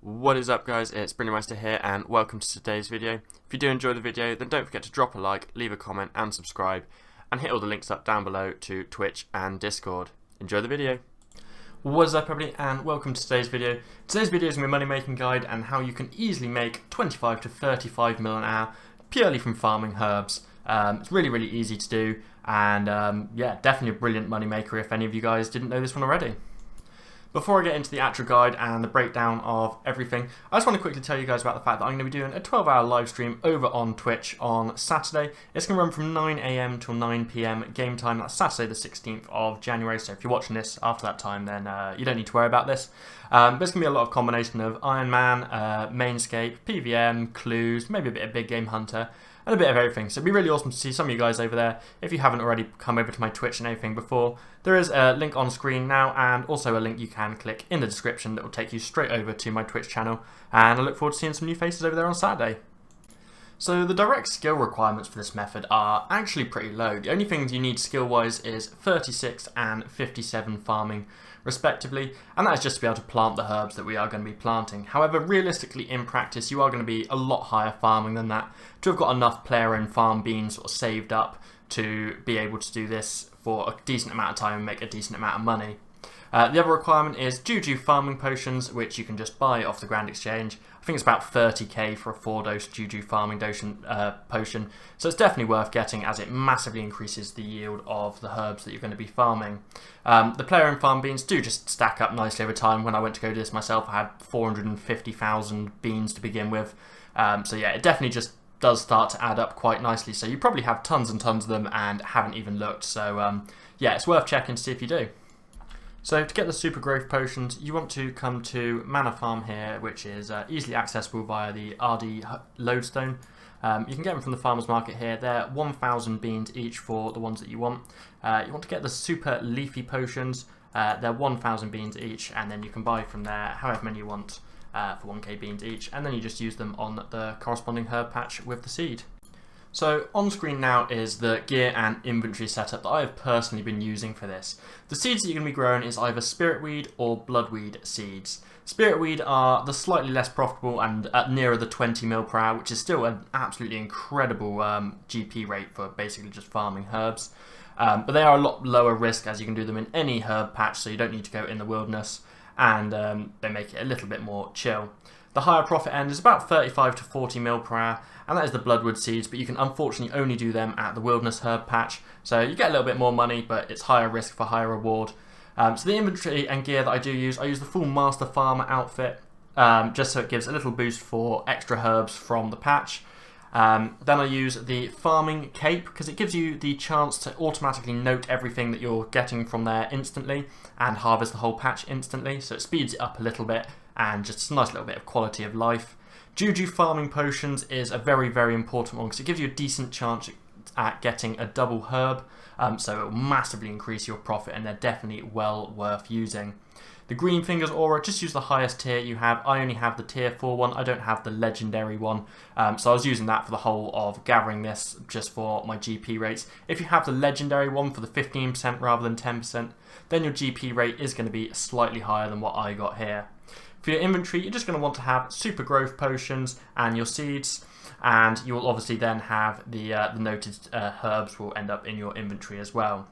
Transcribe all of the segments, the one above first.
What is up, guys? It's Brillymister here and welcome to today's video. If you do enjoy the video, then don't forget to drop a like, leave a comment and subscribe, and hit all the links up down below to Twitch and Discord. Enjoy the video. What is up, everybody, and welcome to today's video. Today's video is my money making guide and how you can easily make 25 to 35 mil an hour purely from farming herbs. It's really easy to do, and yeah, definitely a brilliant money maker if any of you guys didn't know this one already. Before I get into the actual guide and the breakdown of everything, I just want to quickly tell you guys about the fact that I'm going to be doing a 12-hour live stream over on Twitch on Saturday. It's going to run from 9 AM till 9 PM game time. That's Saturday the 16th of January, so if you're watching this after that time, then you don't need to worry about this. But it's going to be a lot of combination of Iron Man, Mainscape, PVM, Clues, maybe a bit of Big Game Hunter, and a bit of everything. So it'd be really awesome to see some of you guys over there. If you haven't already come over to my Twitch and everything before, there is a link on screen now and also a link you can click in the description that will take you straight over to my Twitch channel, and I look forward to seeing some new faces over there on Saturday. So the direct skill requirements for this method are actually pretty low. The only things you need skill wise is 36 and 57 farming respectively, and that is just to be able to plant the herbs that we are going to be planting. However, realistically in practice you are going to be a lot higher farming than that to have got enough player and farm beans sort of saved up to be able to do this for a decent amount of time and make a decent amount of money. The other requirement is Juju farming potions, which you can just buy off the Grand Exchange. I think it's about 30k for a 4-dose Juju farming potion, so it's definitely worth getting as it massively increases the yield of the herbs that you're going to be farming. The player and farm beans do just stack up nicely over time. When I went to go do this myself, I had 450,000 beans to begin with, so yeah, it definitely just does start to add up quite nicely. So you probably have tons and tons of them and haven't even looked, so yeah, it's worth checking to see if you do. So to get the super growth potions, you want to come to Manor Farm here, which is easily accessible via the RD lodestone. You can get them from the farmer's market here. They're 1,000 beans each for the ones that you want. You want to get the super leafy potions. They're 1,000 beans each, and then you can buy from there however many you want for 1k beans each, and then you just use them on the corresponding herb patch with the seed. So on screen now is the gear and inventory setup that I have personally been using for this. The seeds that you're going to be growing is either spiritweed or bloodweed seeds. Spiritweed are the slightly less profitable and at nearer the 20 mil per hour, which is still an absolutely incredible GP rate for basically just farming herbs. But they are a lot lower risk as you can do them in any herb patch, so you don't need to go in the wilderness, and they make it a little bit more chill. The higher profit end is about 35 to 40 mil per hour, and that is the bloodwood seeds, but you can unfortunately only do them at the wilderness herb patch, so you get a little bit more money, but it's higher risk for higher reward. So the inventory and gear that I use the full Master Farmer outfit, just so it gives a little boost for extra herbs from the patch. Then I use the farming cape because it gives you the chance to automatically note everything that you're getting from there instantly and harvest the whole patch instantly, so it speeds it up a little bit and just a nice little bit of quality of life. Juju farming potions is a very important one because it gives you a decent chance at getting a double herb, so it will massively increase your profit, and they're definitely well worth using. The Green Fingers Aura, just use the highest tier you have. I only have the tier 4 one, I don't have the legendary one, so I was using that for the whole of gathering this just for my GP rates. If you have the legendary one for the 15% rather than 10%, then your GP rate is going to be slightly higher than what I got here. For your inventory, you're just going to want to have super growth potions and your seeds, and you will obviously then have the noted herbs will end up in your inventory as well.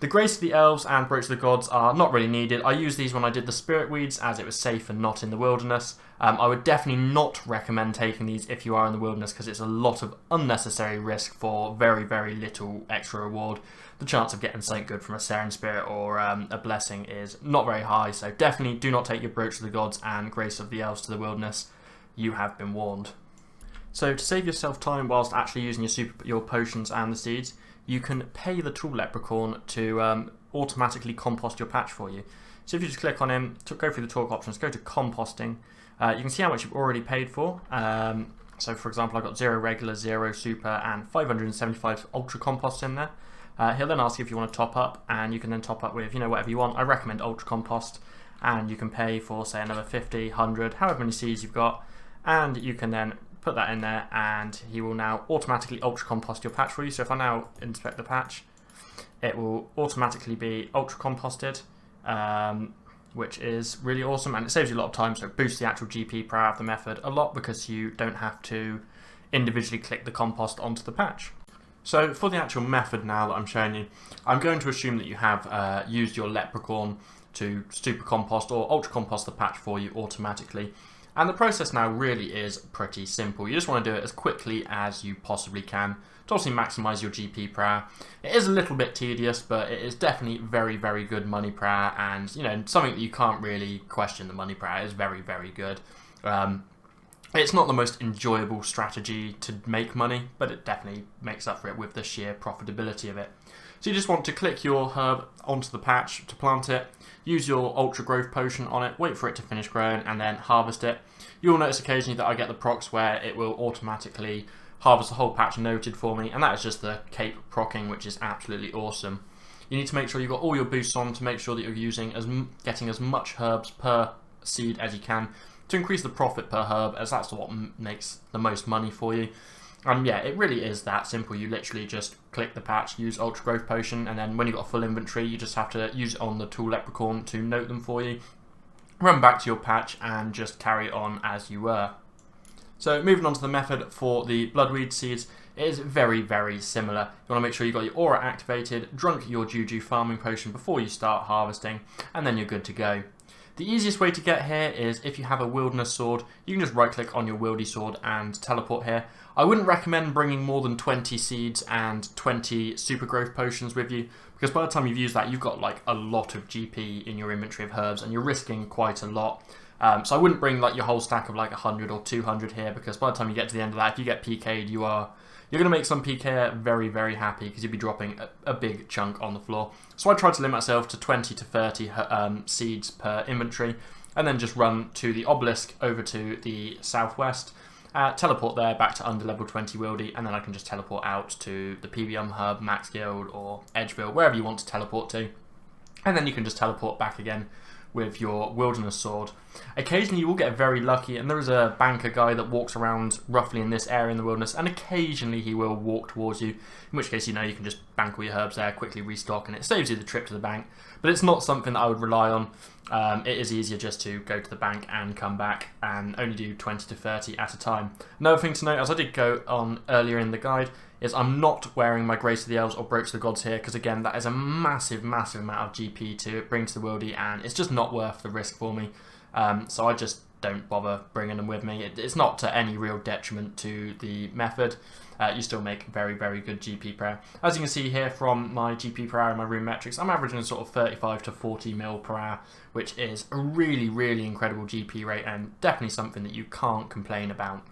The Grace of the Elves and Brooch of the Gods are not really needed. I used these when I did the Spiritweeds as it was safe and not in the wilderness. I would definitely not recommend taking these if you are in the wilderness because it's a lot of unnecessary risk for very little extra reward. The chance of getting something good from a Seren Spirit or a Blessing is not very high, so definitely do not take your Brooch of the Gods and Grace of the Elves to the wilderness. You have been warned. So to save yourself time whilst actually using your potions and the seeds, you can pay the tool leprechaun to automatically compost your patch for you. So if you just click on him, go through the talk options, go to composting, you can see how much you've already paid for. So for example, I got 0 regular, 0 super and 575 ultra compost in there. He'll then ask you if you want to top up, and you can then top up with whatever you want. I recommend ultra compost, and you can pay for say another 50, 100, however many seeds you've got, and you can then put that in there and he will now automatically ultra compost your patch for you. So if I now inspect the patch, it will automatically be ultra composted which is really awesome, and it saves you a lot of time, so it boosts the actual GP per hour of the method a lot because you don't have to individually click the compost onto the patch. So for the actual method now that I'm showing you, I'm going to assume that you have used your leprechaun to super compost or ultra compost the patch for you automatically. And the process now really is pretty simple. You just want to do it as quickly as you possibly can to obviously maximise your GP per hour. It is a little bit tedious, but it is definitely very, very good money per hour, and you know, something that you can't really question. The money per hour is very, very good. It's not the most enjoyable strategy to make money, but it definitely makes up for it with the sheer profitability of it. So you just want to click your herb onto the patch to plant it, use your ultra growth potion on it, wait for it to finish growing, and then harvest it. You'll notice occasionally that I get the procs where it will automatically harvest the whole patch noted for me, and that is just the cape procking, which is absolutely awesome. You need to make sure you've got all your boosts on to make sure that you're getting as much herbs per seed as you can to increase the profit per herb, as that's what makes the most money for you. And yeah, it really is that simple. You literally just click the patch, use Ultra Growth Potion, and then when you've got a full inventory, you just have to use it on the tool Leprechaun to note them for you. Run back to your patch and just carry on as you were. So moving on to the method for the bloodweed seeds, it is very, very similar. You want to make sure you've got your aura activated, drunk your Juju farming potion before you start harvesting, and then you're good to go. The easiest way to get here is if you have a wilderness sword, you can just right click on your wildy sword and teleport here. I wouldn't recommend bringing more than 20 seeds and 20 super growth potions with you, because by the time you've used that, you've got like a lot of GP in your inventory of herbs and you're risking quite a lot. So I wouldn't bring like your whole stack of like 100 or 200 here, because by the time you get to the end of that, if you get PK'd, you're going to make some PK very, very happy, because you'll be dropping a big chunk on the floor. So I try to limit myself to 20 to 30 seeds per inventory, and then just run to the obelisk over to the southwest, teleport there back to under level 20 wildy, and then I can just teleport out to the PBM hub, Max Guild, or Edgeville, wherever you want to teleport to. And then you can just teleport back again with your wilderness sword. Occasionally you will get very lucky, and there is a banker guy that walks around roughly in this area in the wilderness, and occasionally he will walk towards you, in which case, you know, you can just bank all your herbs there, quickly restock, and it saves you the trip to the bank. But it's not something that I would rely on. It is easier just to go to the bank and come back and only do 20 to 30 at a time. Another thing to note, as I did go on earlier in the guide, is I'm not wearing my Grace of the Elves or Brooch of the Gods here, because again, that is a massive, massive amount of GP to bring to the wildy, and it's just not worth the risk for me. So I just don't bother bringing them with me. It's not to any real detriment to the method. You still make very, very good GP per hour. As you can see here from my GP per hour and my rune metrics, I'm averaging sort of 35 to 40 mil per hour, which is a really, really incredible GP rate, and definitely something that you can't complain about.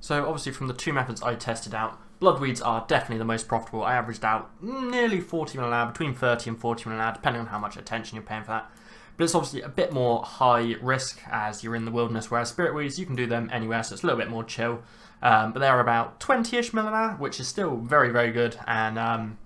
So obviously from the two methods I tested out, bloodweeds are definitely the most profitable. I averaged out nearly 40 mil an hour, between 30 and 40 mil an hour, depending on how much attention you're paying for that. But it's obviously a bit more high risk as you're in the wilderness, whereas spiritweeds, you can do them anywhere, so it's a little bit more chill. But they're about 20-ish mil an hour, which is still very, very good, and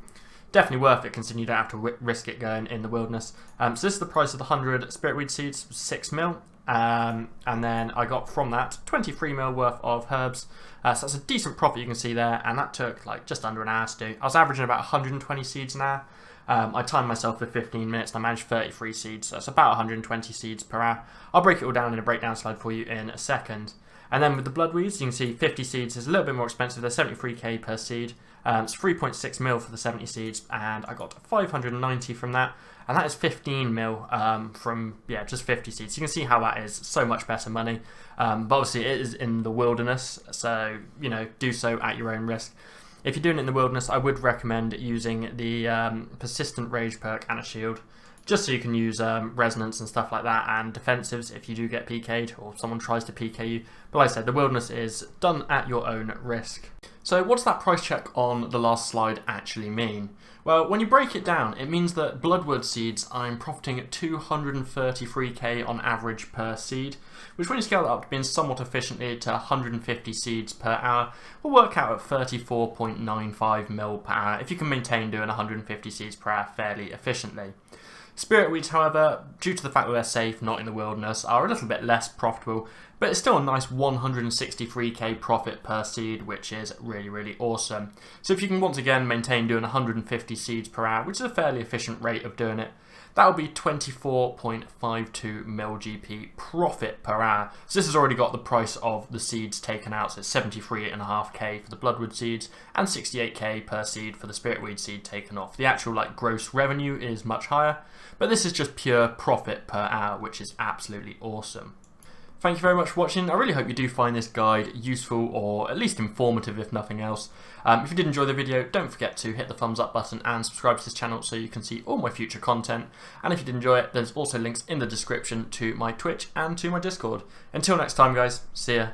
definitely worth it considering you don't have to risk it going in the wilderness. So this is the price of the 100 spiritweed seeds, 6 mil. And then I got from that 23 mil worth of herbs, so that's a decent profit you can see there, and that took like just under an hour to do. I was averaging about 120 seeds an hour. I timed myself for 15 minutes and I managed 33 seeds, so it's about 120 seeds per hour. I'll break it all down in a breakdown slide for you in a second. And then with the bloodweeds, you can see 50 seeds is a little bit more expensive. They're 73k per seed. It's 3.6 mil for the 70 seeds, and I got 590 from that. And that is 15 mil from, yeah, just 50 seeds. You can see how that is so much better money. But obviously it is in the wilderness, so, you know, do so at your own risk. If you're doing it in the wilderness, I would recommend using the persistent rage perk and a shield, just so you can use resonance and stuff like that, and defensives if you do get PK'd or someone tries to PK you. But like I said, the wilderness is done at your own risk. So what's that price check on the last slide actually mean? Well, when you break it down, it means that bloodwood seeds, I'm profiting at 233k on average per seed, which when you scale that up to being somewhat efficiently to 150 seeds per hour, will work out at 34.95 mil per hour if you can maintain doing 150 seeds per hour fairly efficiently. Spiritweeds, however, due to the fact that they're safe, not in the wilderness, are a little bit less profitable, but it's still a nice 163k profit per seed, which is really, really awesome. So if you can once again maintain doing 150 seeds per hour, which is a fairly efficient rate of doing it, that will be 24.52 mil GP profit per hour. So this has already got the price of the seeds taken out, so it's 73.5k for the bloodwood seeds and 68k per seed for the spiritweed seed taken off. The actual like gross revenue is much higher, but this is just pure profit per hour, which is absolutely awesome. Thank you very much for watching. I really hope you do find this guide useful, or at least informative if nothing else. If you did enjoy the video, don't forget to hit the thumbs up button and subscribe to this channel so you can see all my future content. And if you did enjoy it, there's also links in the description to my Twitch and to my Discord. Until next time guys, see ya.